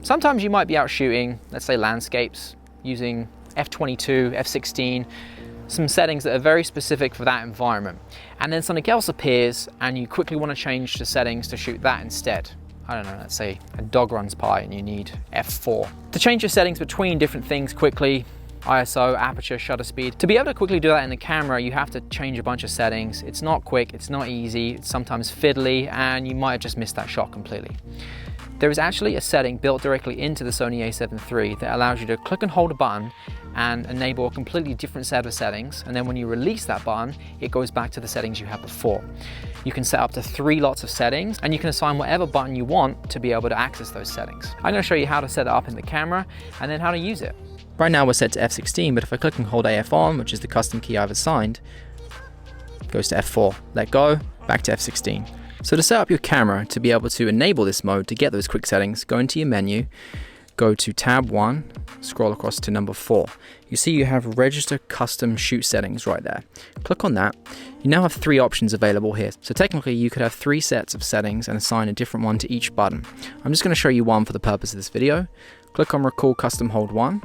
Sometimes you might be out shooting, let's say landscapes, using f/22, f/16, some settings that are very specific for that environment. And then something else appears and you quickly want to change the settings to shoot that instead. I don't know, let's say a dog runs by and you need f/4. To change your settings between different things quickly, ISO, aperture, shutter speed. To be able to quickly do that in the camera, you have to change a bunch of settings. It's not quick, it's not easy, it's sometimes fiddly, and you might have just missed that shot completely. There is actually a setting built directly into the Sony A7 III that allows you to click and hold a button and enable a completely different set of settings, and then when you release that button, it goes back to the settings you had before. You can set up to 3 lots of settings, and you can assign whatever button you want to be able to access those settings. I'm going to show you how to set it up in the camera and then how to use it. Right now we're set to f/16, but if I click and hold AF on, which is the custom key I've assigned, it goes to f/4. Let go, back to f/16. So to set up your camera to be able to enable this mode, to get those quick settings, go into your menu, go to tab 1, scroll across to number 4. You see you have register custom shoot settings right there. Click on that. You now have 3 options available here. So technically you could have 3 sets of settings and assign a different one to each button. I'm just going to show you one for the purpose of this video. Click on recall custom hold 1.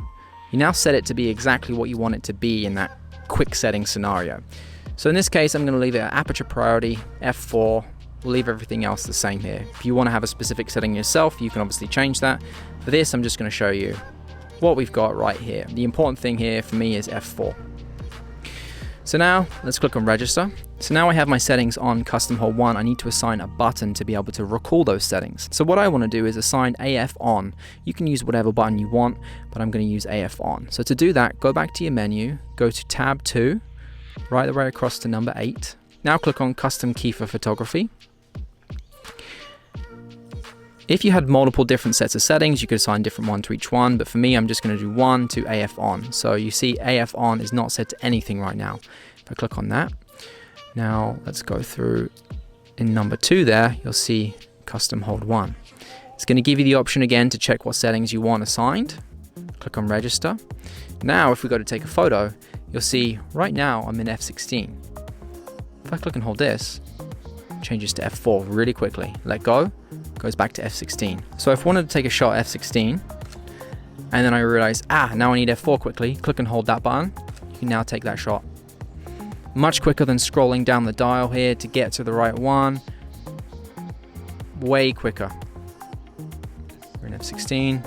You now set it to be exactly what you want it to be in that quick setting scenario. So in this case, I'm going to leave it at aperture priority, f/4. We'll leave everything else the same here. If you want to have a specific setting yourself, you can obviously change that. For this, I'm just going to show you what we've got right here. The important thing here for me is f/4. So now let's click on register. So now I have my settings on custom hold 1. I need to assign a button to be able to recall those settings. So what I want to do is assign AF on. You can use whatever button you want, but I'm going to use AF on. So to do that, go back to your menu, go to tab 2, right the way across to number 8. Now click on custom key for photography. If you had multiple different sets of settings, you could assign different one to each one, but for me, I'm just going to do 1 to AF on. So you see AF on is not set to anything right now. If I click on that, now let's go through in number 2 there, you'll see custom hold 1. It's going to give you the option again to check what settings you want assigned. Click on register. Now, if we go to take a photo, you'll see right now I'm in f/16. If I click and hold this, it changes to f/4 really quickly. Let go. Goes back to f/16. So if I wanted to take a shot f/16 and then I realize, now I need f/4 quickly, click and hold that button, you can now take that shot. Much quicker than scrolling down the dial here to get to the right one. Way quicker. We're in f/16,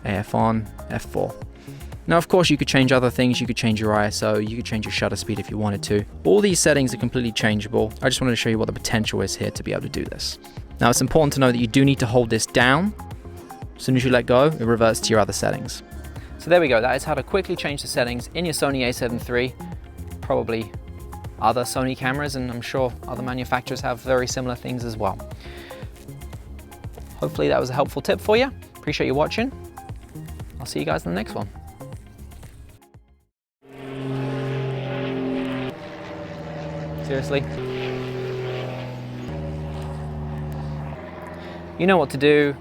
AF on, f/4. Now, of course, you could change other things. You could change your ISO, you could change your shutter speed if you wanted to. All these settings are completely changeable. I just wanted to show you what the potential is here to be able to do this. Now, it's important to know that you do need to hold this down. As soon as you let go, it reverts to your other settings. So there we go. That is how to quickly change the settings in your Sony A7 III. Probably other Sony cameras, and I'm sure other manufacturers have very similar things as well. Hopefully that was a helpful tip for you. Appreciate you watching. I'll see you guys in the next one. Seriously? You know what to do.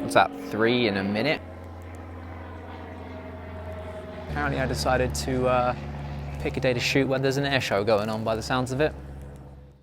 What's that, 3 in a minute? Apparently I decided to pick a day to shoot when there's an air show going on by the sounds of it.